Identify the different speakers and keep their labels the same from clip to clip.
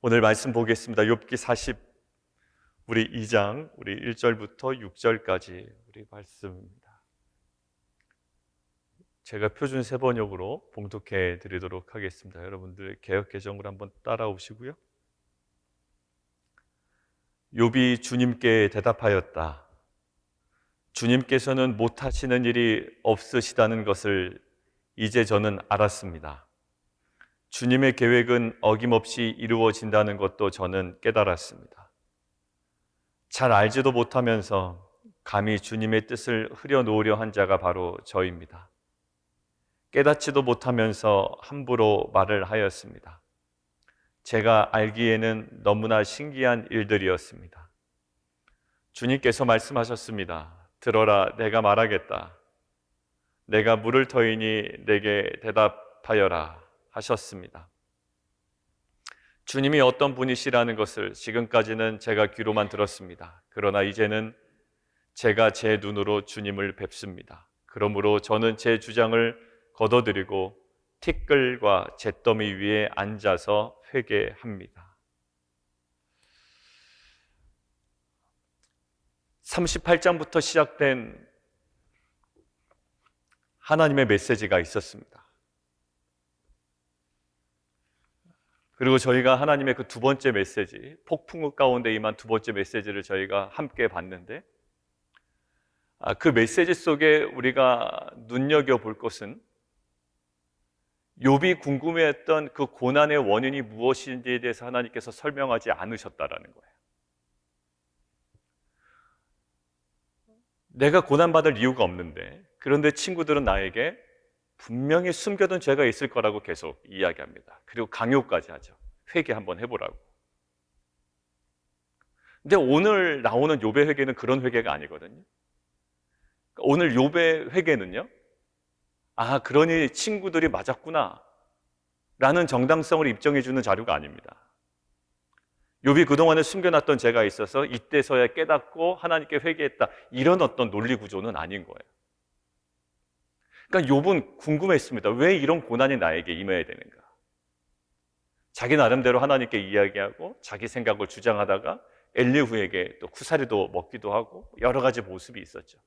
Speaker 1: 오늘 말씀 보겠습니다. 욥기 40 우리 2장 우리 1절부터 6절까지 우리 말씀입니다. 제가 표준 세번역으로 봉독해 드리도록 하겠습니다. 여러분들 개역 개정으로 한번 따라오시고요. 욥이 주님께 대답하였다. 주님께서는 못하시는 일이 없으시다는 것을 이제 저는 알았습니다. 주님의 계획은 어김없이 이루어진다는 것도 저는 깨달았습니다. 잘 알지도 못하면서 감히 주님의 뜻을 흐려놓으려 한 자가 바로 저입니다. 깨닫지도 못하면서 함부로 말을 하였습니다. 제가 알기에는 너무나 신기한 일들이었습니다. 주님께서 말씀하셨습니다. 들어라, 내가 말하겠다. 내가 물을 터이니 내게 대답하여라 하셨습니다. 주님이 어떤 분이시라는 것을 지금까지는 제가 귀로만 들었습니다. 그러나 이제는 제가 제 눈으로 주님을 뵙습니다. 그러므로 저는 제 주장을 거둬들이고 티끌과 잿더미 위에 앉아서 회개합니다. 38장부터 시작된 하나님의 메시지가 있었습니다. 그리고 저희가 하나님의 그 두 번째 메시지, 폭풍우 가운데 임한 두 번째 메시지를 저희가 함께 봤는데, 그 메시지 속에 우리가 눈여겨볼 것은 욥이 궁금해했던 그 고난의 원인이 무엇인지에 대해서 하나님께서 설명하지 않으셨다라는 거예요. 내가 고난받을 이유가 없는데, 그런데 친구들은 나에게 분명히 숨겨둔 죄가 있을 거라고 계속 이야기합니다. 그리고 강요까지 하죠. 회개 한번 해보라고. 근데 오늘 나오는 욥의 회개는 그런 회개가 아니거든요. 오늘 욥의 회개는요, 그러니 친구들이 맞았구나 라는 정당성을 입증해주는 자료가 아닙니다. 욥이 그동안에 숨겨놨던 죄가 있어서 이때서야 깨닫고 하나님께 회개했다, 이런 어떤 논리 구조는 아닌 거예요. 그러니까 욥은 궁금했습니다. 왜 이런 고난이 나에게 임해야 되는가? 자기 나름대로 하나님께 이야기하고 자기 생각을 주장하다가 엘리후에게 또 쿠사리도 먹기도 하고 여러 가지 모습이 있었죠.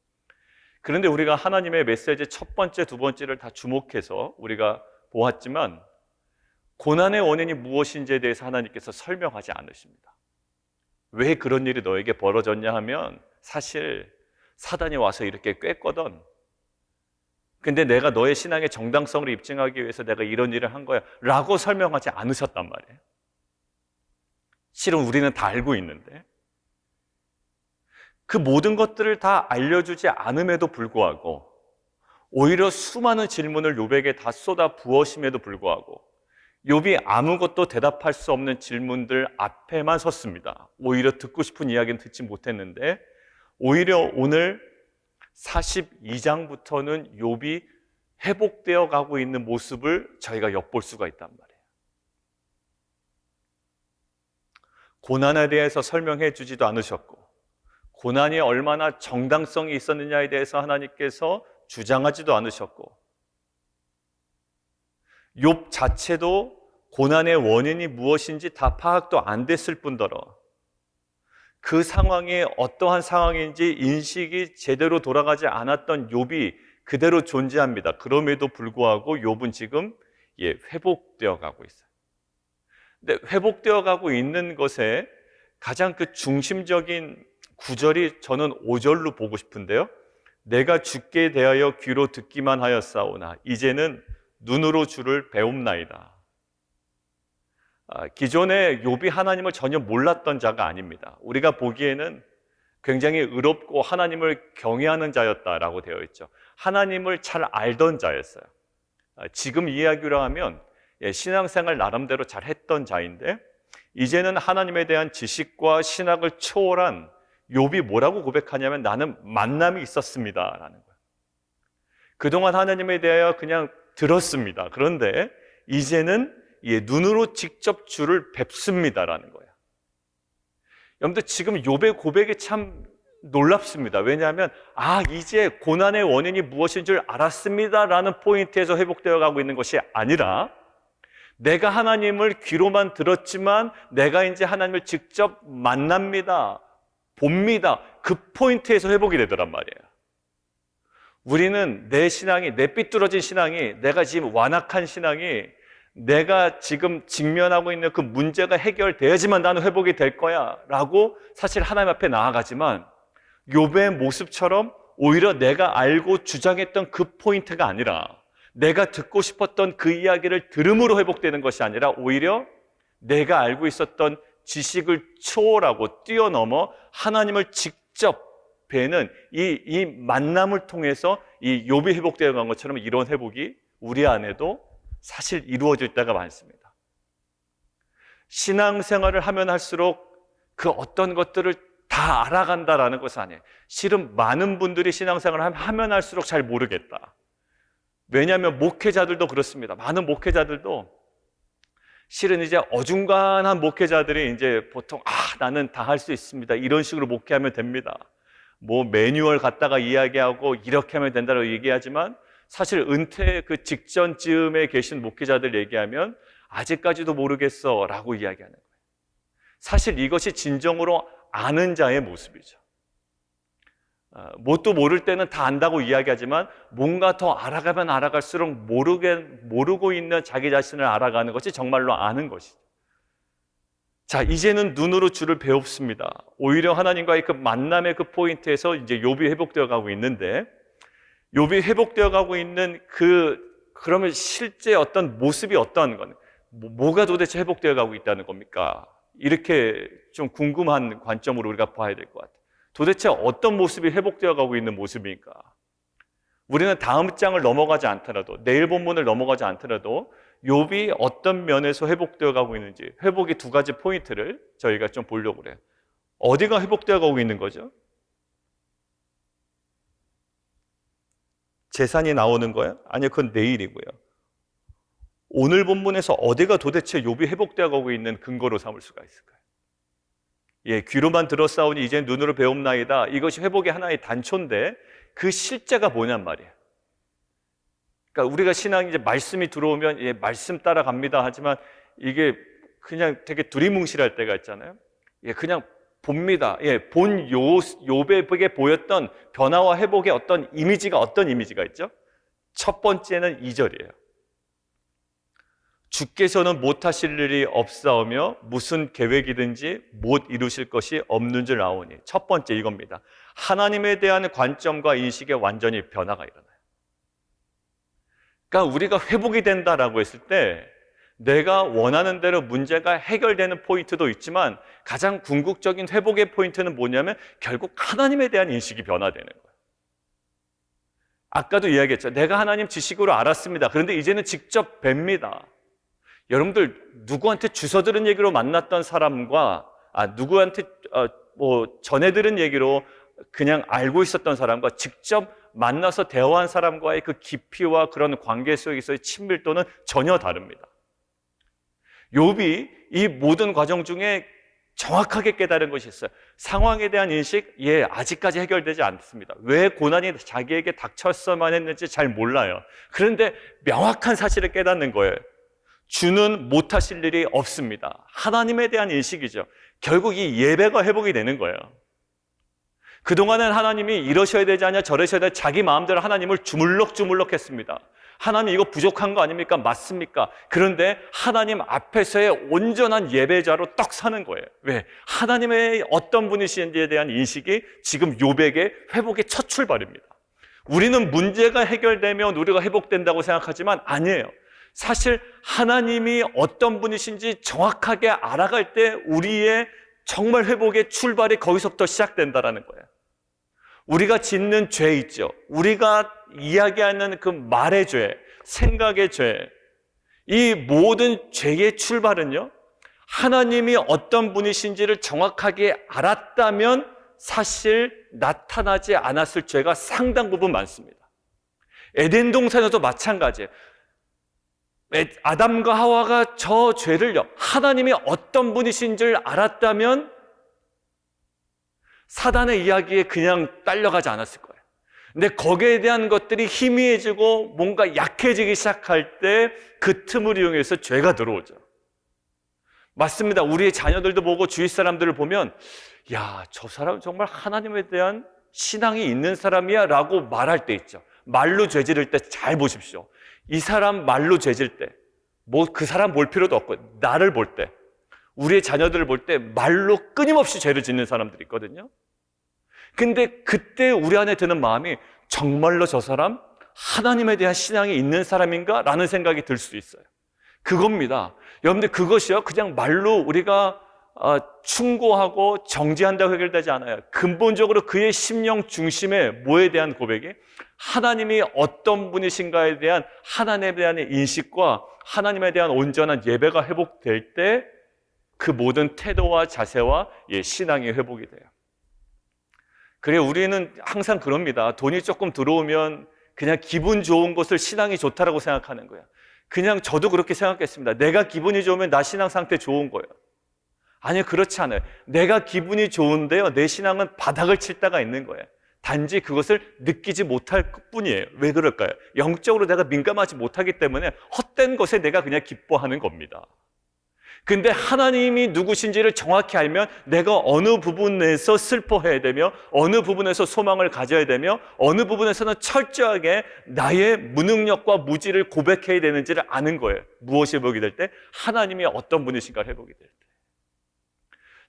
Speaker 1: 그런데 우리가 하나님의 메시지 첫 번째, 두 번째를 다 주목해서 우리가 보았지만 고난의 원인이 무엇인지에 대해서 하나님께서 설명하지 않으십니다. 왜 그런 일이 너에게 벌어졌냐 하면 사실 사단이 와서 이렇게 꿰거든. 근데 내가 너의 신앙의 정당성을 입증하기 위해서 내가 이런 일을 한 거야 라고 설명하지 않으셨단 말이에요. 실은 우리는 다 알고 있는데 그 모든 것들을 다 알려주지 않음에도 불구하고 오히려 수많은 질문을 욥에게 다 쏟아 부으심에도 불구하고 욥이 아무것도 대답할 수 없는 질문들 앞에만 섰습니다. 오히려 듣고 싶은 이야기는 듣지 못했는데 오히려 오늘 42장부터는 욥이 회복되어 가고 있는 모습을 저희가 엿볼 수가 있단 말이에요. 고난에 대해서 설명해 주지도 않으셨고 고난이 얼마나 정당성이 있었느냐에 대해서 하나님께서 주장하지도 않으셨고 욥 자체도 고난의 원인이 무엇인지 다 파악도 안 됐을 뿐더러 그 상황이 어떠한 상황인지 인식이 제대로 돌아가지 않았던 욥이 그대로 존재합니다. 그럼에도 불구하고 욥은 지금 회복되어 가고 있어요. 근데 회복되어 가고 있는 것에 가장 그 중심적인 구절이 저는 5절로 보고 싶은데요. 내가 주께 대하여 귀로 듣기만 하였사오나 이제는 눈으로 주를 배움나이다. 기존에 욥이 하나님을 전혀 몰랐던 자가 아닙니다. 우리가 보기에는 굉장히 의롭고 하나님을 경외하는 자였다라고 되어 있죠. 하나님을 잘 알던 자였어요. 지금 이야기로 하면 신앙생활 나름대로 잘 했던 자인데 이제는 하나님에 대한 지식과 신학을 초월한 욥이 뭐라고 고백하냐면 나는 만남이 있었습니다 라는 거예요. 그동안 하나님에 대하여 그냥 들었습니다. 그런데 이제는 눈으로 직접 주를 뵙습니다라는 거예요. 여러분들 지금 욥의 고백이 참 놀랍습니다. 왜냐하면 이제 고난의 원인이 무엇인 줄 알았습니다라는 포인트에서 회복되어 가고 있는 것이 아니라 내가 하나님을 귀로만 들었지만 내가 이제 하나님을 직접 만납니다, 봅니다. 그 포인트에서 회복이 되더란 말이에요. 우리는 내 신앙이, 내 삐뚤어진 신앙이, 내가 지금 완악한 신앙이, 내가 지금 직면하고 있는 그 문제가 해결되어야지만 나는 회복이 될 거야 라고 사실 하나님 앞에 나아가지만, 욥의 모습처럼 오히려 내가 알고 주장했던 그 포인트가 아니라, 내가 듣고 싶었던 그 이야기를 들음으로 회복되는 것이 아니라 오히려 내가 알고 있었던 지식을 초월하고 뛰어넘어 하나님을 직접 뵈는 이 만남을 통해서 이 욥이 회복되어 간 것처럼 이런 회복이 우리 안에도 사실 이루어질 때가 많습니다. 신앙생활을 하면 할수록 그 어떤 것들을 다 알아간다라는 것은 아니에요. 실은 많은 분들이 신앙생활을 하면 할수록 잘 모르겠다. 왜냐하면 목회자들도 그렇습니다. 많은 목회자들도 실은 이제 어중간한 목회자들이 이제 보통 나는 다 할 수 있습니다, 이런 식으로 목회하면 됩니다. 뭐 매뉴얼 갖다가 이야기하고 이렇게 하면 된다고 얘기하지만, 사실 은퇴 그 직전쯤에 계신 목회자들 얘기하면 아직까지도 모르겠어 라고 이야기하는 거예요. 사실 이것이 진정으로 아는 자의 모습이죠. 뭣도 모를 때는 다 안다고 이야기하지만 뭔가 더 알아가면 알아갈수록 모르고 있는 자기 자신을 알아가는 것이 정말로 아는 것이죠. 자, 이제는 눈으로 주를 배웁습니다. 오히려 하나님과의 그 만남의 그 포인트에서 이제 욥이 회복되어 가고 있는데, 욥이 회복되어 가고 있는 그러면 실제 어떤 모습이 어떠한 건, 뭐가 도대체 회복되어 가고 있다는 겁니까? 이렇게 좀 궁금한 관점으로 우리가 봐야 될 것 같아요. 도대체 어떤 모습이 회복되어 가고 있는 모습입니까? 우리는 다음 장을 넘어가지 않더라도, 내일 본문을 넘어가지 않더라도 욥이 어떤 면에서 회복되어 가고 있는지, 회복의 두 가지 포인트를 저희가 좀 보려고 그래요. 어디가 회복되어 가고 있는 거죠? 재산이 나오는 거예요? 아니요, 그건 내일이고요. 오늘 본문에서 어디가 도대체 욥이 회복되어 가고 있는 근거로 삼을 수가 있을까요? 귀로만 들었사오니 이제 눈으로 배움나이다. 이것이 회복의 하나의 단초인데 그 실제가 뭐냔 말이에요. 그러니까 우리가 신앙이 이제 말씀이 들어오면 말씀 따라갑니다 하지만 이게 그냥 되게 두리뭉실할 때가 있잖아요. 그냥 봅니다. 본 욥에게 보였던 변화와 회복의 어떤 이미지가 있죠? 첫 번째는 2절이에요. 주께서는 못하실 일이 없사오며 무슨 계획이든지 못 이루실 것이 없는 줄 아오니. 첫 번째 이겁니다. 하나님에 대한 관점과 인식에 완전히 변화가 일어나요. 그러니까 우리가 회복이 된다라고 했을 때 내가 원하는 대로 문제가 해결되는 포인트도 있지만 가장 궁극적인 회복의 포인트는 뭐냐면 결국 하나님에 대한 인식이 변화되는 거예요. 아까도 이야기했죠. 내가 하나님 지식으로 알았습니다. 그런데 이제는 직접 뵙니다. 여러분들 누구한테 주워 들은 얘기로 만났던 사람과 누구한테 전해 들은 얘기로 그냥 알고 있었던 사람과 직접 만나서 대화한 사람과의 그 깊이와 그런 관계 속에서의 친밀도는 전혀 다릅니다. 욥이 이 모든 과정 중에 정확하게 깨달은 것이 있어요. 상황에 대한 인식, 아직까지 해결되지 않습니다. 왜 고난이 자기에게 닥쳤어만 했는지 잘 몰라요. 그런데 명확한 사실을 깨닫는 거예요. 주는 못하실 일이 없습니다. 하나님에 대한 인식이죠. 결국 이 예배가 회복이 되는 거예요. 그동안은 하나님이 이러셔야 되지 않냐 저러셔야 되지, 자기 마음대로 하나님을 주물럭주물럭 했습니다. 하나님 이거 부족한 거 아닙니까? 맞습니까? 그런데 하나님 앞에서의 온전한 예배자로 떡 사는 거예요. 왜? 하나님의 어떤 분이신지에 대한 인식이 지금 욥에게 회복의 첫 출발입니다. 우리는 문제가 해결되면 우리가 회복된다고 생각하지만 아니에요. 사실 하나님이 어떤 분이신지 정확하게 알아갈 때 우리의 정말 회복의 출발이 거기서부터 시작된다는 거예요. 우리가 짓는 죄 있죠. 우리가 이야기하는 그 말의 죄, 생각의 죄, 이 모든 죄의 출발은요, 하나님이 어떤 분이신지를 정확하게 알았다면 사실 나타나지 않았을 죄가 상당 부분 많습니다. 에덴 동산에도 마찬가지예요. 아담과 하와가 저 죄를요, 하나님이 어떤 분이신지를 알았다면 사단의 이야기에 그냥 딸려가지 않았을 거예요. 근데 거기에 대한 것들이 희미해지고 뭔가 약해지기 시작할 때 그 틈을 이용해서 죄가 들어오죠. 맞습니다. 우리의 자녀들도 보고 주위 사람들을 보면 야, 저 사람 정말 하나님에 대한 신앙이 있는 사람이야 라고 말할 때 있죠. 말로 죄지를 때 잘 보십시오. 이 사람 말로 죄질 때 뭐 그 사람 볼 필요도 없고 나를 볼 때, 우리의 자녀들을 볼 때 말로 끊임없이 죄를 짓는 사람들이 있거든요. 근데 그때 우리 안에 드는 마음이 정말로 저 사람 하나님에 대한 신앙이 있는 사람인가? 라는 생각이 들 수 있어요. 그겁니다. 여러분들, 그것이요 그냥 말로 우리가 충고하고 정죄한다고 해결되지 않아요. 근본적으로 그의 심령 중심에 뭐에 대한 고백이? 하나님이 어떤 분이신가에 대한 하나님에 대한 인식과 하나님에 대한 온전한 예배가 회복될 때 그 모든 태도와 자세와 신앙이 회복이 돼요. 그래, 우리는 항상 그럽니다. 돈이 조금 들어오면 그냥 기분 좋은 것을 신앙이 좋다라고 생각하는 거예요. 그냥 저도 그렇게 생각했습니다. 내가 기분이 좋으면 나 신앙 상태 좋은 거예요. 아니요, 그렇지 않아요. 내가 기분이 좋은데요, 내 신앙은 바닥을 칠 때가 있는 거예요. 단지 그것을 느끼지 못할 뿐이에요. 왜 그럴까요? 영적으로 내가 민감하지 못하기 때문에 헛된 것에 내가 그냥 기뻐하는 겁니다. 근데 하나님이 누구신지를 정확히 알면 내가 어느 부분에서 슬퍼해야 되며 어느 부분에서 소망을 가져야 되며 어느 부분에서는 철저하게 나의 무능력과 무지를 고백해야 되는지를 아는 거예요. 무엇이 회복이 될 때? 하나님이 어떤 분이신가를 회복이 될 때.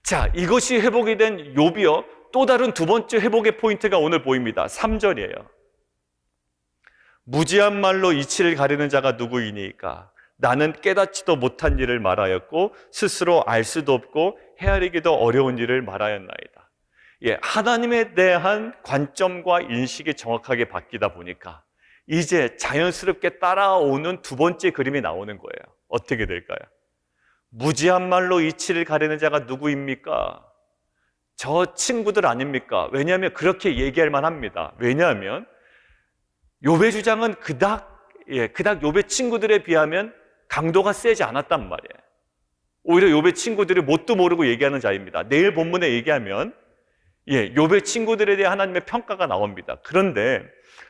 Speaker 1: 자, 이것이 회복이 된 욥이요, 또 다른 두 번째 회복의 포인트가 오늘 보입니다. 3절이에요. 무지한 말로 이치를 가리는 자가 누구이니까? 나는 깨닫지도 못한 일을 말하였고 스스로 알 수도 없고 헤아리기도 어려운 일을 말하였나이다. 하나님에 대한 관점과 인식이 정확하게 바뀌다 보니까 이제 자연스럽게 따라오는 두 번째 그림이 나오는 거예요. 어떻게 될까요? 무지한 말로 이치를 가리는 자가 누구입니까? 저 친구들 아닙니까? 왜냐하면 그렇게 얘기할 만합니다. 왜냐하면 욥의 주장은 그닥 욥의 친구들에 비하면 강도가 세지 않았단 말이에요. 오히려 욥의 친구들이 뭣도 모르고 얘기하는 자입니다. 내일 본문에 얘기하면 욥의 친구들에 대해 하나님의 평가가 나옵니다. 그런데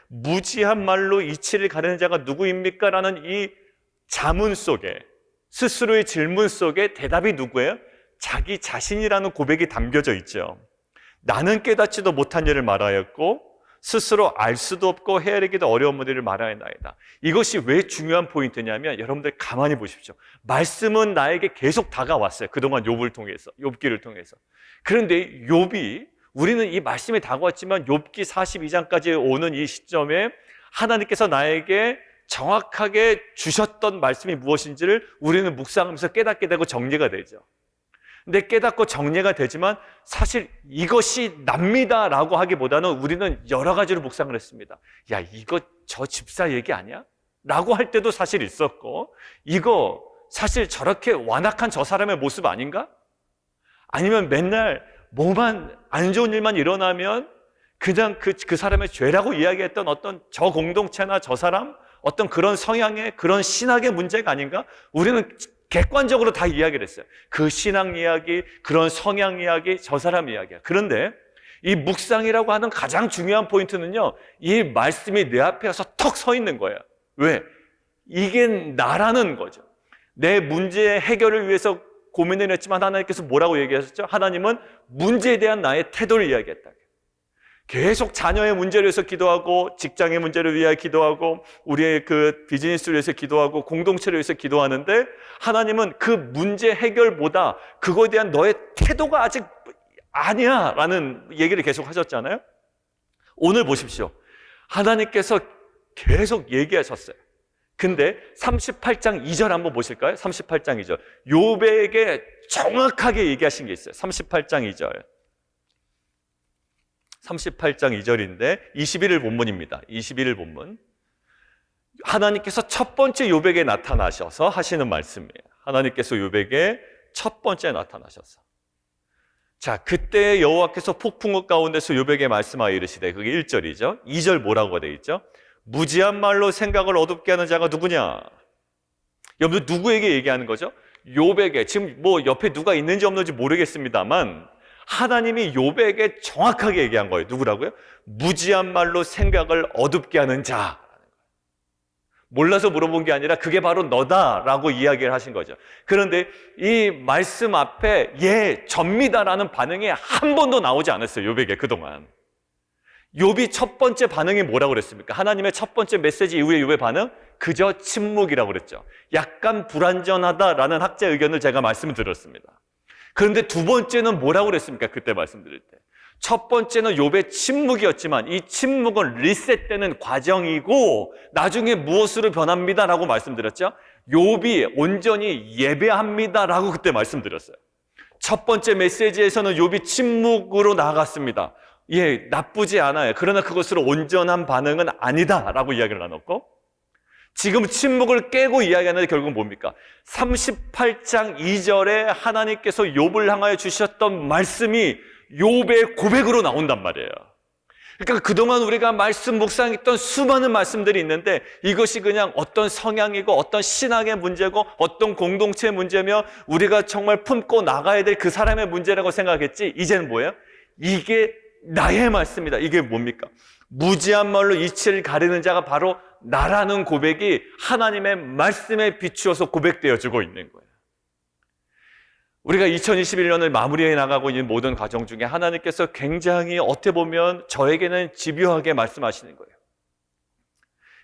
Speaker 1: 무지한 말로 이치를 가리는 자가 누구입니까? 라는 이 자문 속에, 스스로의 질문 속에 대답이 누구예요? 자기 자신이라는 고백이 담겨져 있죠. 나는 깨닫지도 못한 일을 말하였고 스스로 알 수도 없고 헤아리기도 어려운 일을 말하였나이다. 이것이 왜 중요한 포인트냐면 여러분들 가만히 보십시오. 말씀은 나에게 계속 다가왔어요. 그동안 욥을 통해서, 욥기를 통해서. 그런데 욥이, 우리는 이 말씀이 다가왔지만 욥기 42장까지 오는 이 시점에 하나님께서 나에게 정확하게 주셨던 말씀이 무엇인지를 우리는 묵상하면서 깨닫게 되고 정리가 되죠. 근데 깨닫고 정리가 되지만 사실 이것이 납니다라고 하기보다는 우리는 여러 가지로 묵상을 했습니다. 야, 이거 저 집사 얘기 아니야? 라고 할 때도 사실 있었고, 이거 사실 저렇게 완악한 저 사람의 모습 아닌가? 아니면 맨날 뭐만 안 좋은 일만 일어나면 그냥 그 사람의 죄라고 이야기했던 어떤 저 공동체나 저 사람, 어떤 그런 성향의, 그런 신학의 문제가 아닌가? 우리는 객관적으로 다 이야기를 했어요. 그 신앙 이야기, 그런 성향 이야기, 저 사람 이야기야. 그런데 이 묵상이라고 하는 가장 중요한 포인트는요, 이 말씀이 내 앞에 와서 턱 서 있는 거예요. 왜? 이게 나라는 거죠. 내 문제 해결을 위해서 고민을 했지만 하나님께서 뭐라고 얘기하셨죠? 하나님은 문제에 대한 나의 태도를 이야기했다. 계속 자녀의 문제를 위해서 기도하고 직장의 문제를 위해 기도하고 우리의 그 비즈니스를 위해서 기도하고 공동체를 위해서 기도하는데 하나님은 그 문제 해결보다 그거에 대한 너의 태도가 아직 아니야 라는 얘기를 계속 하셨잖아요. 오늘 보십시오. 하나님께서 계속 얘기하셨어요. 근데 38장 2절 한번 보실까요? 38장 2절. 욥에게 정확하게 얘기하신 게 있어요. 38장 2절. 38장 2절인데 21일 본문입니다. 21일 본문. 하나님께서 첫 번째 욥에게 나타나셔서 하시는 말씀이에요. 하나님께서 욥에게 첫 번째 나타나셔서. 자, 그때 여호와께서 폭풍우 가운데서 욥에게 말씀하여 이르시되, 그게 1절이죠. 2절 뭐라고 되어 있죠? 무지한 말로 생각을 어둡게 하는 자가 누구냐? 여러분, 누구에게 얘기하는 거죠? 욥에게. 지금 뭐 옆에 누가 있는지 없는지 모르겠습니다만 하나님이 욥에게 정확하게 얘기한 거예요. 누구라고요? 무지한 말로 생각을 어둡게 하는 자. 몰라서 물어본 게 아니라 그게 바로 너다라고 이야기를 하신 거죠. 그런데 이 말씀 앞에 예, 접니다라는 반응이 한 번도 나오지 않았어요. 욥에게 그동안. 욥이 첫 번째 반응이 뭐라고 그랬습니까? 하나님의 첫 번째 메시지 이후에 욥의 반응? 그저 침묵이라고 그랬죠. 약간 불완전하다라는 학자 의견을 제가 말씀을 드렸습니다. 그런데 두 번째는 뭐라고 그랬습니까? 그때 말씀드릴 때. 첫 번째는 욥의 침묵이었지만 이 침묵은 리셋되는 과정이고 나중에 무엇으로 변합니다라고 말씀드렸죠. 욥이 온전히 예배합니다라고 그때 말씀드렸어요. 첫 번째 메시지에서는 욥이 침묵으로 나아갔습니다. 예, 나쁘지 않아요. 그러나 그것으로 온전한 반응은 아니다라고 이야기를 나눴고, 지금 침묵을 깨고 이야기하는데 결국은 뭡니까? 38장 2절에 하나님께서 욥을 향하여 주셨던 말씀이 욥의 고백으로 나온단 말이에요. 그러니까 그동안 우리가 말씀 묵상했던 수많은 말씀들이 있는데 이것이 그냥 어떤 성향이고 어떤 신앙의 문제고 어떤 공동체의 문제며 우리가 정말 품고 나가야 될 그 사람의 문제라고 생각했지, 이제는 뭐예요? 이게 나의 말씀이다. 이게 뭡니까? 무지한 말로 이치를 가리는 자가 바로 나라는 고백이 하나님의 말씀에 비추어서 고백되어지고 있는 거예요. 우리가 2021년을 마무리해 나가고 있는 모든 과정 중에 하나님께서 굉장히 어떻게 보면 저에게는 집요하게 말씀하시는 거예요.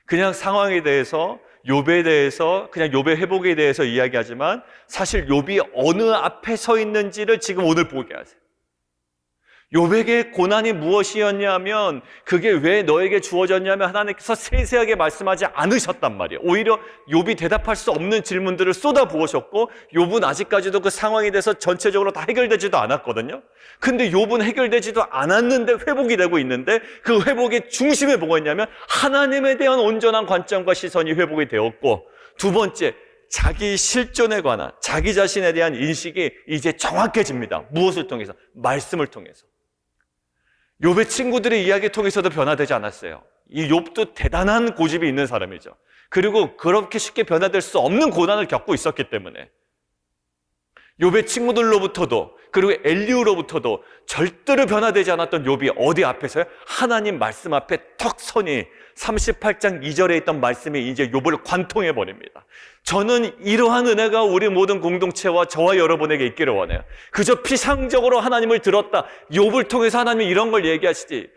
Speaker 1: 그냥 상황에 대해서, 욥에 대해서, 그냥 욥의 회복에 대해서 이야기하지만 사실 욥이 어느 앞에 서 있는지를 지금 오늘 보게 하세요. 욥에게 고난이 무엇이었냐면 그게 왜 너에게 주어졌냐면 하나님께서 세세하게 말씀하지 않으셨단 말이에요. 오히려 욥이 대답할 수 없는 질문들을 쏟아부으셨고 욥은 아직까지도 그 상황에 대해서 전체적으로 다 해결되지도 않았거든요. 근데 욥은 해결되지도 않았는데 회복이 되고 있는데 그 회복의 중심에 뭐가 있냐면 하나님에 대한 온전한 관점과 시선이 회복이 되었고, 두 번째, 자기 실존에 관한 자기 자신에 대한 인식이 이제 정확해집니다. 무엇을 통해서? 말씀을 통해서. 욥의 친구들의 이야기 통해서도 변화되지 않았어요. 이 욥도 대단한 고집이 있는 사람이죠. 그리고 그렇게 쉽게 변화될 수 없는 고난을 겪고 있었기 때문에 욥의 친구들로부터도 그리고 엘리후로부터도 절대로 변화되지 않았던 욥이 어디 앞에서요? 하나님 말씀 앞에 턱 서니 38장 2절에 있던 말씀이 이제 욥을 관통해 버립니다. 저는 이러한 은혜가 우리 모든 공동체와 저와 여러분에게 있기를 원해요. 그저 피상적으로 하나님을 들었다, 욥을 통해서 하나님이 이런 걸 얘기하시지,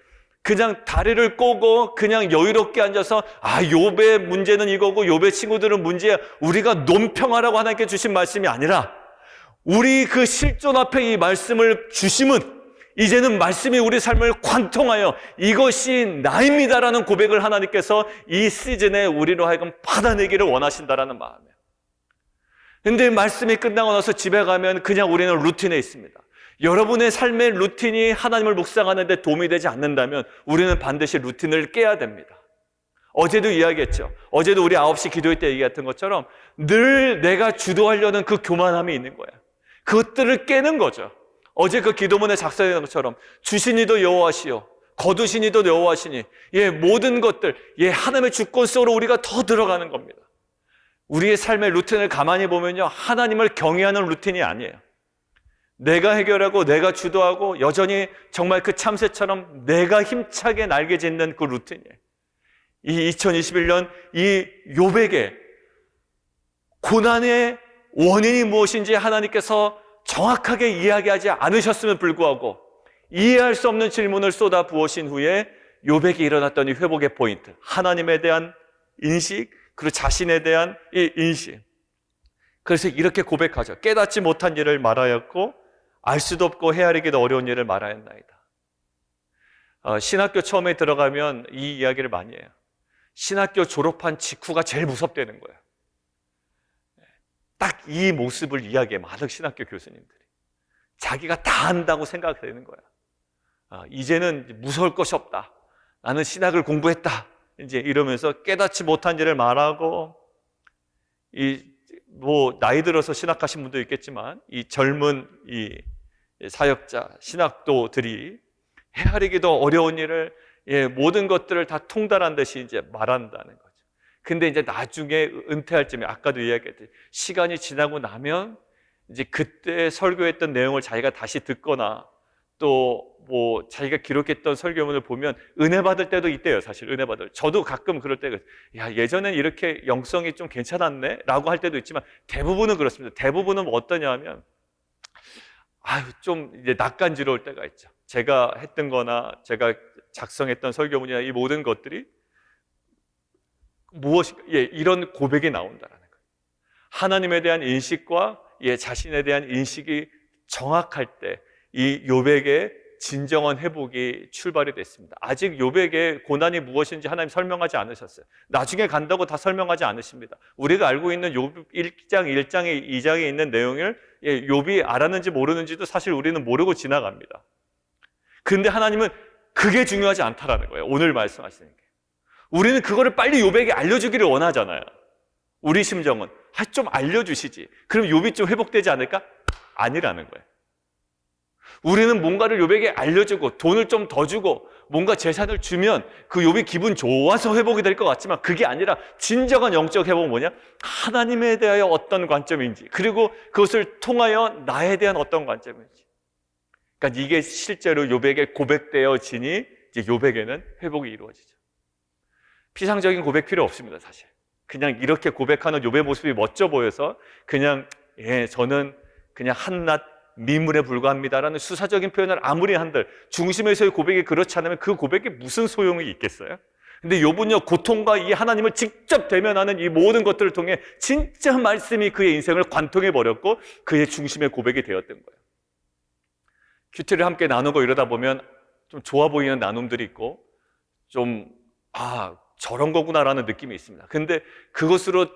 Speaker 1: 그냥 다리를 꼬고 그냥 여유롭게 앉아서 욥의 문제는 이거고 욥의 친구들은 문제야, 우리가 논평하라고 하나님께 주신 말씀이 아니라 우리 그 실존 앞에 이 말씀을 주심은 이제는 말씀이 우리 삶을 관통하여 이것이 나입니다라는 고백을 하나님께서 이 시즌에 우리로 하여금 받아내기를 원하신다라는 마음이에요. 근데 말씀이 끝나고 나서 집에 가면 그냥 우리는 루틴에 있습니다. 여러분의 삶의 루틴이 하나님을 묵상하는 데 도움이 되지 않는다면 우리는 반드시 루틴을 깨야 됩니다. 어제도 이야기했죠. 어제도 우리 9시 기도회 때 얘기했던 것처럼 늘 내가 주도하려는 그 교만함이 있는 거예요. 그것들을 깨는 거죠. 어제 그 기도문에 작성된 것처럼 주시니도 여호와시요 거두시니도 여호와시니, 모든 것들 하나님의 주권 속으로 우리가 더 들어가는 겁니다. 우리의 삶의 루틴을 가만히 보면요, 하나님을 경외하는 루틴이 아니에요. 내가 해결하고 내가 주도하고 여전히 정말 그 참새처럼 내가 힘차게 날개 짓는 그 루틴이에요. 이 2021년 이 욥에게 고난의 원인이 무엇인지 하나님께서 정확하게 이야기하지 않으셨음에 불구하고 이해할 수 없는 질문을 쏟아 부으신 후에 욥에게 일어났던 이 회복의 포인트, 하나님에 대한 인식, 그리고 자신에 대한 이 인식. 그래서 이렇게 고백하죠. 깨닫지 못한 일을 말하였고 알 수도 없고 헤아리기도 어려운 일을 말하였나이다. 신학교 처음에 들어가면 이 이야기를 많이 해요. 신학교 졸업한 직후가 제일 무섭다는 거예요. 딱 이 모습을 이야기해, 많은 신학교 교수님들이. 자기가 다 안다고 생각되는 거야. 이제는 무서울 것이 없다. 나는 신학을 공부했다. 이제 이러면서 깨닫지 못한 일을 말하고, 나이 들어서 신학하신 분도 있겠지만, 이 젊은 사역자, 신학도들이 헤아리기도 어려운 일을, 모든 것들을 다 통달한 듯이 이제 말한다는 거죠. 근데 이제 나중에 은퇴할 쯤에, 아까도 이야기했듯이 시간이 지나고 나면 이제 그때 설교했던 내용을 자기가 다시 듣거나 또 뭐 자기가 기록했던 설교문을 보면 은혜 받을 때도 있대요. 사실 은혜 받을. 저도 가끔 그럴 때가 야, 예전엔 이렇게 영성이 좀 괜찮았네 라고 할 때도 있지만 대부분은 그렇습니다. 대부분은 어떠냐 하면 좀 이제 낯간지러울 때가 있죠. 제가 했던 거나 제가 작성했던 설교문이나 이 모든 것들이 무엇인가, 이런 고백이 나온다라는 거예요. 하나님에 대한 인식과 자신에 대한 인식이 정확할 때 이 욥에게 진정한 회복이 출발이 됐습니다. 아직 욥에게 고난이 무엇인지 하나님 설명하지 않으셨어요. 나중에 간다고 다 설명하지 않으십니다. 우리가 알고 있는 욥 1장, 1장에 2장에 있는 내용을 욥이 알았는지 모르는지도 사실 우리는 모르고 지나갑니다. 근데 하나님은 그게 중요하지 않다라는 거예요. 오늘 말씀하시는 게. 우리는 그거를 빨리 욥에게 알려주기를 원하잖아요. 우리 심정은 좀 알려주시지. 그럼 욥이 좀 회복되지 않을까? 아니라는 거예요. 우리는 뭔가를 욥에게 알려주고 돈을 좀 더 주고 뭔가 재산을 주면 그 욥이 기분 좋아서 회복이 될 것 같지만 그게 아니라 진정한 영적 회복은 뭐냐? 하나님에 대하여 어떤 관점인지, 그리고 그것을 통하여 나에 대한 어떤 관점인지. 그러니까 이게 실제로 욥에게 고백되어지니 이제 욥에게는 회복이 이루어지죠. 피상적인 고백 필요 없습니다. 사실 그냥 이렇게 고백하는 욥의 모습이 멋져 보여서 그냥 저는 그냥 한낱 미물에 불과합니다라는 수사적인 표현을 아무리 한들 중심에서의 고백이 그렇지 않으면 그 고백이 무슨 소용이 있겠어요? 근데 욥은요, 고통과 이 하나님을 직접 대면하는 이 모든 것들을 통해 진짜 말씀이 그의 인생을 관통해 버렸고 그의 중심의 고백이 되었던 거예요. 큐티를 함께 나누고 이러다 보면 좀 좋아 보이는 나눔들이 있고 좀 저런 거구나라는 느낌이 있습니다. 근데 그것으로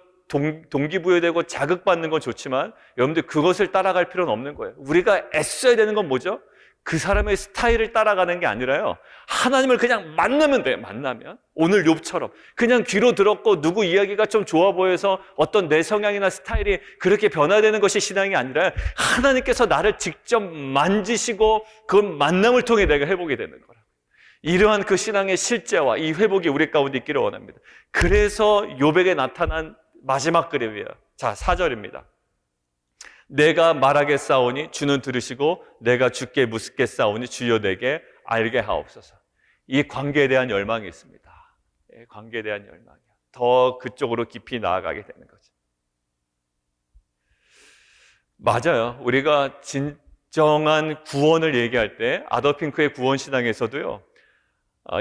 Speaker 1: 동기부여되고 자극받는 건 좋지만 여러분들 그것을 따라갈 필요는 없는 거예요. 우리가 애써야 되는 건 뭐죠? 그 사람의 스타일을 따라가는 게 아니라요, 하나님을 그냥 만나면 돼요. 만나면 오늘 욥처럼 그냥 귀로 들었고 누구 이야기가 좀 좋아 보여서 어떤 내 성향이나 스타일이 그렇게 변화되는 것이 신앙이 아니라 하나님께서 나를 직접 만지시고 그 만남을 통해 내가 회복이 되는 거라. 이러한 그 신앙의 실제와 이 회복이 우리 가운데 있기를 원합니다. 그래서 욥에게 나타난 마지막 그림이에요. 자, 4절입니다. 내가 말하겠사오니 주는 들으시고 내가 주께 묻겠사오니 주여 내게 알게 하옵소서. 이 관계에 대한 열망이 있습니다. 관계에 대한 열망이요. 더 그쪽으로 깊이 나아가게 되는 거죠. 맞아요. 우리가 진정한 구원을 얘기할 때 아더핑크의 구원신앙에서도요,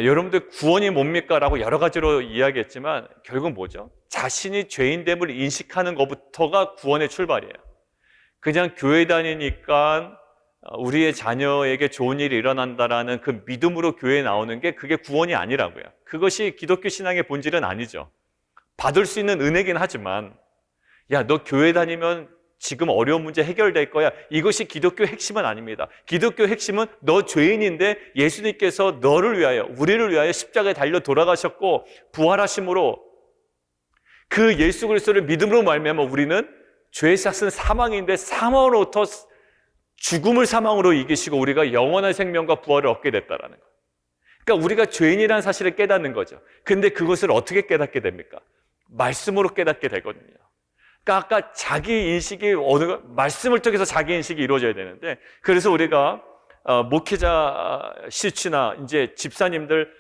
Speaker 1: 여러분들 구원이 뭡니까? 라고 여러 가지로 이야기했지만 결국 뭐죠? 자신이 죄인됨을 인식하는 것부터가 구원의 출발이에요. 그냥 교회 다니니까 우리의 자녀에게 좋은 일이 일어난다라는 그 믿음으로 교회에 나오는 게 그게 구원이 아니라고요. 그것이 기독교 신앙의 본질은 아니죠. 받을 수 있는 은혜긴 하지만 너 교회 다니면 지금 어려운 문제 해결될 거야. 이것이 기독교 핵심은 아닙니다. 기독교 핵심은 너 죄인인데 예수님께서 너를 위하여, 우리를 위하여 십자가에 달려 돌아가셨고 부활하심으로 그 예수 그리스도를 믿음으로 말미암아 우리는 죄의 삭은 사망인데 사망으로부터 죽음을 사망으로 이기시고 우리가 영원한 생명과 부활을 얻게 됐다라는 거예요. 그러니까 우리가 죄인이라는 사실을 깨닫는 거죠. 근데 그것을 어떻게 깨닫게 됩니까? 말씀으로 깨닫게 되거든요. 그러니까 아까 자기 인식이 말씀을 통해서 자기 인식이 이루어져야 되는데, 그래서 우리가 목회자 시취나 이제 집사님들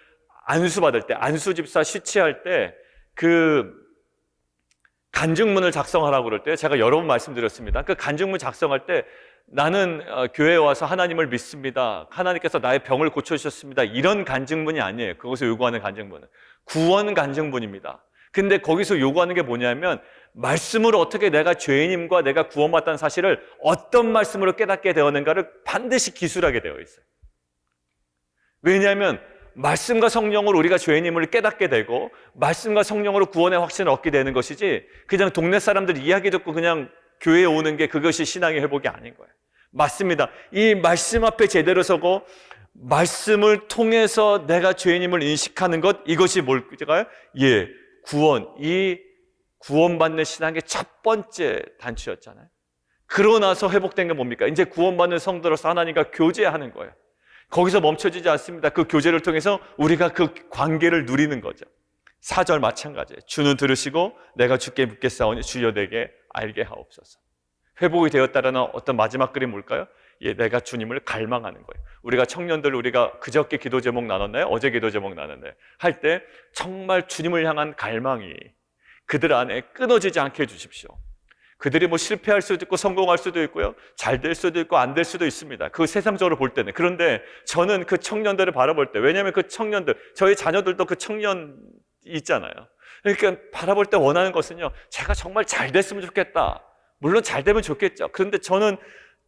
Speaker 1: 안수 받을 때, 안수 집사 시취할 때 그 간증문을 작성하라고 그럴 때 제가 여러 번 말씀드렸습니다. 그 간증문 작성할 때 나는 교회에 와서 하나님을 믿습니다. 하나님께서 나의 병을 고쳐주셨습니다. 이런 간증문이 아니에요. 그것을 요구하는 간증문은 구원 간증문입니다. 근데 거기서 요구하는 게 뭐냐면 말씀으로 어떻게 내가 죄인임과 내가 구원받다는 사실을 어떤 말씀으로 깨닫게 되었는가를 반드시 기술하게 되어 있어요. 왜냐하면 말씀과 성령으로 우리가 죄인임을 깨닫게 되고 말씀과 성령으로 구원의 확신을 얻게 되는 것이지 그냥 동네 사람들 이야기 듣고 그냥 교회에 오는 게 그것이 신앙의 회복이 아닌 거예요. 맞습니다. 이 말씀 앞에 제대로 서고 말씀을 통해서 내가 죄인임을 인식하는 것, 이것이 뭘까요? 구원. 이 구원받는 신앙의 첫 번째 단추였잖아요. 그러고 나서 회복된 게 뭡니까? 이제 구원받는 성도로서 하나님과 교제하는 거예요. 거기서 멈춰지지 않습니다. 그 교제를 통해서 우리가 그 관계를 누리는 거죠. 4절 마찬가지예요. 주는 들으시고 내가 주께 묻겠사오니 주여 내게 알게 하옵소서. 회복이 되었다라는 어떤 마지막 글이 뭘까요? 예, 내가 주님을 갈망하는 거예요. 우리가 청년들, 우리가 그저께 기도 제목 나눴나요? 어제 기도 제목 나눴나요? 할 때 정말 주님을 향한 갈망이 그들 안에 끊어지지 않게 해주십시오. 그들이 뭐 실패할 수도 있고 성공할 수도 있고요, 잘 될 수도 있고 안 될 수도 있습니다. 그 세상적으로 볼 때는. 그런데 저는 그 청년들을 바라볼 때, 왜냐하면 그 청년들, 저희 자녀들도 그 청년 있잖아요. 그러니까 바라볼 때 원하는 것은요, 제가 정말 잘 됐으면 좋겠다. 물론 잘 되면 좋겠죠. 그런데 저는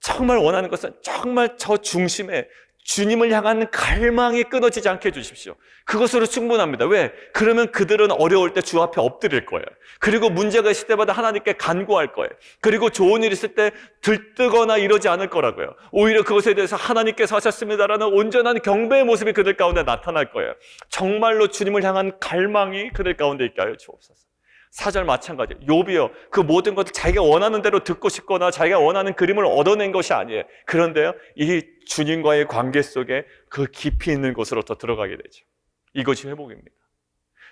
Speaker 1: 정말 원하는 것은 정말 저 중심에 주님을 향한 갈망이 끊어지지 않게 해주십시오. 그것으로 충분합니다. 왜? 그러면 그들은 어려울 때 주 앞에 엎드릴 거예요. 그리고 문제가 있을 때마다 하나님께 간구할 거예요. 그리고 좋은 일 있을 때 들뜨거나 이러지 않을 거라고요. 오히려 그것에 대해서 하나님께서 하셨습니다라는 온전한 경배의 모습이 그들 가운데 나타날 거예요. 정말로 주님을 향한 갈망이 그들 가운데 있게 하여 주옵소서. 4절 마찬가지. 욥이요, 그 모든 것을 자기가 원하는 대로 듣고 싶거나 자기가 원하는 그림을 얻어낸 것이 아니에요. 그런데요, 이 주님과의 관계 속에 그 깊이 있는 곳으로 더 들어가게 되죠. 이것이 회복입니다.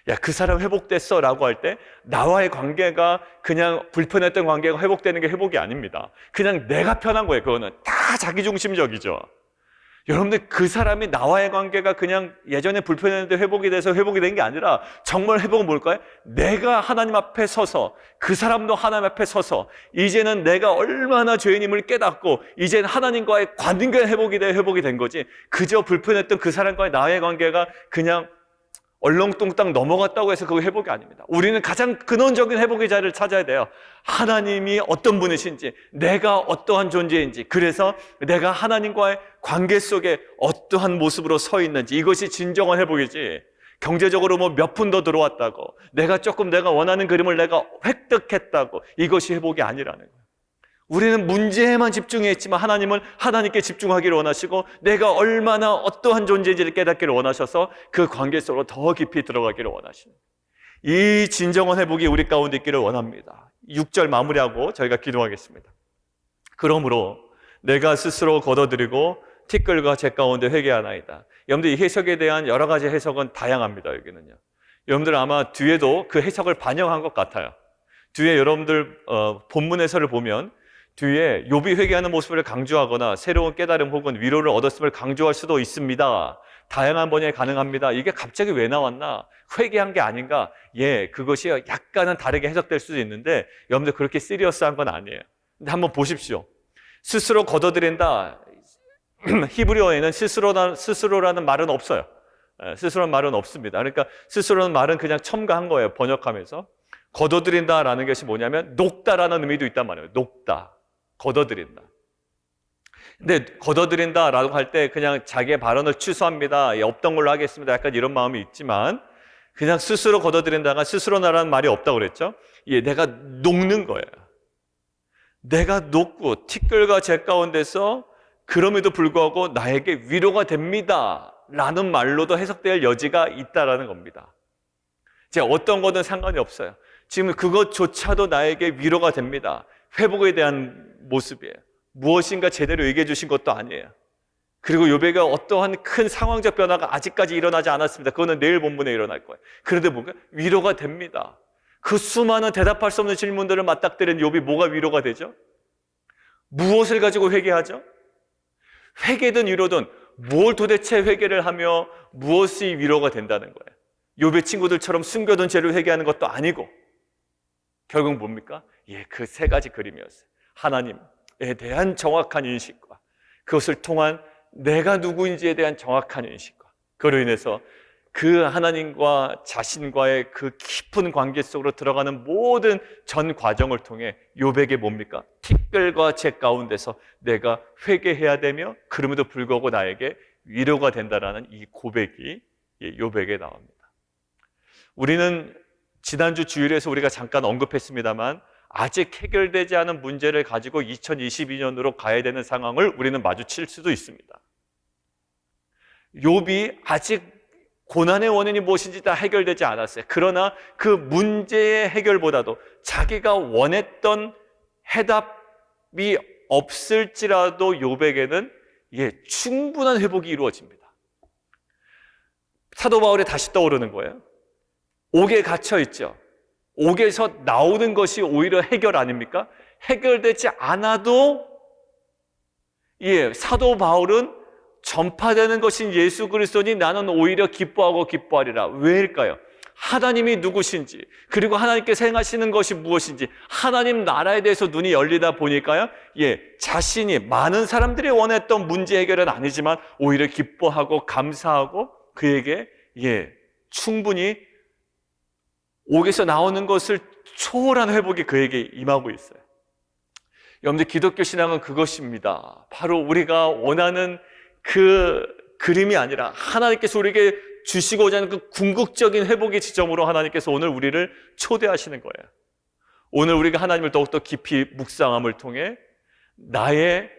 Speaker 1: 야, 그 사람 회복됐어 라고 할 때 나와의 관계가 그냥 불편했던 관계가 회복되는 게 회복이 아닙니다. 그냥 내가 편한 거예요. 그거는 다 자기중심적이죠. 여러분들, 그 사람이 나와의 관계가 그냥 예전에 불편했는데 회복이 돼서 회복이 된 게 아니라 정말 회복은 뭘까요? 내가 하나님 앞에 서서, 그 사람도 하나님 앞에 서서 이제는 내가 얼마나 죄인임을 깨닫고 이제는 하나님과의 관계 회복이 돼 회복이 된 거지, 그저 불편했던 그 사람과의 나의 관계가 그냥 얼렁뚱땅 넘어갔다고 해서 그거 회복이 아닙니다. 우리는 가장 근원적인 회복의 자리를 찾아야 돼요. 하나님이 어떤 분이신지, 내가 어떠한 존재인지, 그래서 내가 하나님과의 관계 속에 어떠한 모습으로 서 있는지, 이것이 진정한 회복이지, 경제적으로 뭐 몇 푼 더 들어왔다고, 내가 원하는 그림을 내가 획득했다고, 이것이 회복이 아니라는 거예요. 우리는 문제에만 집중했지만 하나님은 하나님께 집중하기를 원하시고 내가 얼마나 어떠한 존재인지를 깨닫기를 원하셔서 그 관계 속으로 더 깊이 들어가기를 원하시는, 이 진정한 회복이 우리 가운데 있기를 원합니다. 6절 마무리하고 저희가 기도하겠습니다. 그러므로 내가 스스로 걷어들이고 티끌과 재 가운데 회개하나이다. 여러분들, 이 해석에 대한 여러 가지 해석은 다양합니다. 여기는요, 여러분들 아마 뒤에도 그 해석을 반영한 것 같아요. 뒤에 여러분들 본문 해설을 보면 뒤에 욥이 회개하는 모습을 강조하거나 새로운 깨달음 혹은 위로를 얻었음을 강조할 수도 있습니다. 다양한 번역이 가능합니다. 이게 갑자기 왜 나왔나? 회개한 게 아닌가? 예, 그것이 약간은 다르게 해석될 수도 있는데 여러분들 그렇게 시리어스한 건 아니에요. 근데 한번 보십시오. 스스로 걷어들인다. 히브리어에는 스스로라는 말은 없어요. 스스로라는 말은 없습니다. 그러니까 스스로라는 말은 그냥 첨가한 거예요. 번역하면서. 걷어들인다라는 것이 뭐냐면 녹다라는 의미도 있단 말이에요. 녹다. 걷어들인다. 근데 걷어들인다라고 할 때 그냥 자기의 발언을 취소합니다. 없던 걸로 하겠습니다. 약간 이런 마음이 있지만 그냥 스스로 걷어들인다가 스스로라는 말이 없다고 그랬죠. 예, 내가 녹는 거예요. 내가 녹고 티끌과 재 가운데서 그럼에도 불구하고 나에게 위로가 됩니다 라는 말로도 해석될 여지가 있다라는 겁니다. 제가 어떤 거든 상관이 없어요. 지금 그것조차도 나에게 위로가 됩니다. 회복에 대한 모습이에요. 무엇인가 제대로 얘기해 주신 것도 아니에요. 그리고 욥에게 어떠한 큰 상황적 변화가 아직까지 일어나지 않았습니다. 그거는 내일 본문에 일어날 거예요. 그런데 뭔가 위로가 됩니다. 그 수많은 대답할 수 없는 질문들을 맞닥뜨린 욥이 뭐가 위로가 되죠? 무엇을 가지고 회개하죠? 회개든 위로든 뭘 도대체 회개를 하며 무엇이 위로가 된다는 거예요. 욥의 친구들처럼 숨겨둔 죄를 회개하는 것도 아니고 결국 뭡니까? 예, 그 세 가지 그림이었어요. 하나님에 대한 정확한 인식과 그것을 통한 내가 누구인지에 대한 정확한 인식과 그로 인해서 그 하나님과 자신과의 그 깊은 관계 속으로 들어가는 모든 전 과정을 통해 욥에게 뭡니까? 티끌과 재 가운데서 내가 회개해야 되며 그럼에도 불구하고 나에게 위로가 된다라는 이 고백이 욥에게 나옵니다. 우리는 지난주 주일에서 우리가 잠깐 언급했습니다만 아직 해결되지 않은 문제를 가지고 2022년으로 가야 되는 상황을 우리는 마주칠 수도 있습니다. 욥이 아직 고난의 원인이 무엇인지 다 해결되지 않았어요. 그러나 그 문제의 해결보다도 자기가 원했던 해답이 없을지라도 욥에게는 충분한 회복이 이루어집니다. 사도 바울이 다시 떠오르는 거예요. 옥에 갇혀 있죠. 옥에서 나오는 것이 오히려 해결 아닙니까? 해결되지 않아도 사도 바울은 전파되는 것인 예수 그리스도니 나는 오히려 기뻐하고 기뻐하리라. 왜일까요? 하나님이 누구신지, 그리고 하나님께서 행하시는 것이 무엇인지, 하나님 나라에 대해서 눈이 열리다 보니까요, 자신이 많은 사람들이 원했던 문제 해결은 아니지만 오히려 기뻐하고 감사하고 그에게 충분히 옥에서 나오는 것을 초월한 회복이 그에게 임하고 있어요. 여러분들, 기독교 신앙은 그것입니다. 바로 우리가 원하는 그 그림이 아니라 하나님께서 우리에게 주시고자 하는 그 궁극적인 회복의 지점으로 하나님께서 오늘 우리를 초대하시는 거예요. 오늘 우리가 하나님을 더욱더 깊이 묵상함을 통해 나의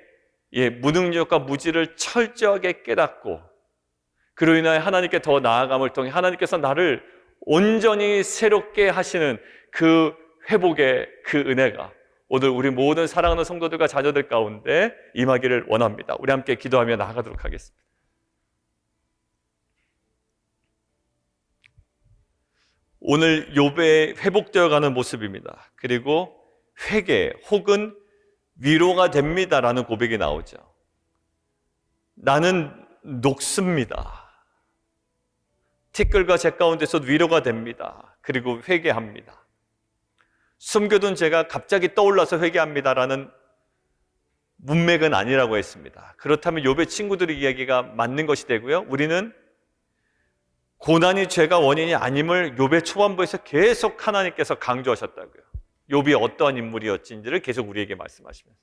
Speaker 1: 무능력과 무지를 철저하게 깨닫고 그로 인하여 하나님께 더 나아감을 통해 하나님께서 나를 온전히 새롭게 하시는 그 회복의 그 은혜가 오늘 우리 모든 사랑하는 성도들과 자녀들 가운데 임하기를 원합니다. 우리 함께 기도하며 나아가도록 하겠습니다. 오늘 욥의 회복되어가는 모습입니다. 그리고 회개 혹은 위로가 됩니다라는 고백이 나오죠. 나는 녹습니다. 티끌과 재 가운데서 위로가 됩니다. 그리고 회개합니다. 숨겨둔 죄가 갑자기 떠올라서 회개합니다라는 문맥은 아니라고 했습니다. 그렇다면 욥의 친구들의 이야기가 맞는 것이 되고요. 우리는 고난이 죄가 원인이 아님을 욥의 초반부에서 계속 하나님께서 강조하셨다고요. 욥이 어떠한 인물이었는지를 계속 우리에게 말씀하시면서.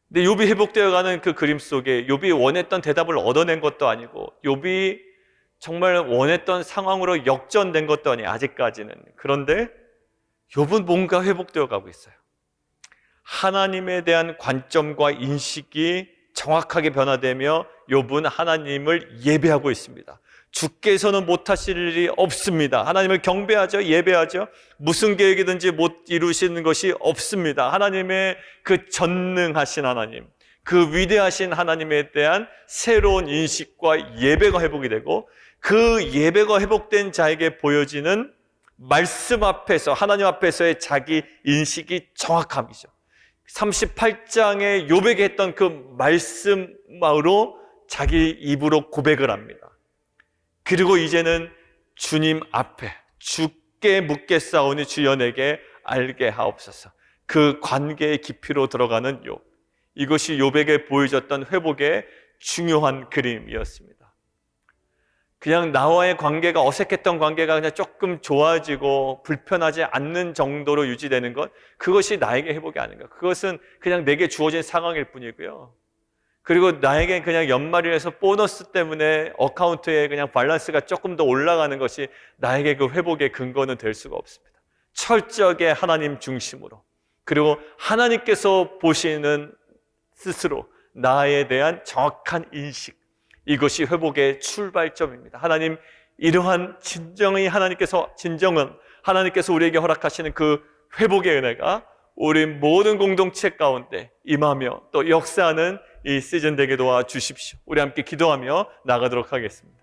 Speaker 1: 근데 욥이 회복되어가는 그 그림 속에 욥이 원했던 대답을 얻어낸 것도 아니고 욥이 정말 원했던 상황으로 역전된 것도 아니에요. 아직까지는. 그런데 욥은 뭔가 회복되어 가고 있어요. 하나님에 대한 관점과 인식이 정확하게 변화되며 욥은 하나님을 예배하고 있습니다. 주께서는 못하실 일이 없습니다. 하나님을 경배하죠. 예배하죠. 무슨 계획이든지 못 이루시는 것이 없습니다. 하나님의 그 전능하신 하나님, 그 위대하신 하나님에 대한 새로운 인식과 예배가 회복이 되고 그 예배가 회복된 자에게 보여지는 말씀 앞에서 하나님 앞에서의 자기 인식이 정확함이죠. 38장에 욥에게 했던 그 말씀으로 자기 입으로 고백을 합니다. 그리고 이제는 주님 앞에 주께 묻겠사오니 주여 내게 알게 하옵소서. 그 관계의 깊이로 들어가는 욥. 이것이 욥에게 보여줬던 회복의 중요한 그림이었습니다. 그냥 나와의 관계가 어색했던 관계가 그냥 조금 좋아지고 불편하지 않는 정도로 유지되는 것, 그것이 나에게 회복이 아닌가. 그것은 그냥 내게 주어진 상황일 뿐이고요. 그리고 나에게 그냥 연말이라서 보너스 때문에 어카운트에 그냥 밸런스가 조금 더 올라가는 것이 나에게 그 회복의 근거는 될 수가 없습니다. 철저하게 하나님 중심으로, 그리고 하나님께서 보시는 스스로 나에 대한 정확한 인식, 이것이 회복의 출발점입니다. 하나님, 이러한 진정은 하나님께서 우리에게 허락하시는 그 회복의 은혜가 우리 모든 공동체 가운데 임하며 또 역사하는 이 시즌 되게 도와주십시오. 우리 함께 기도하며 나가도록 하겠습니다.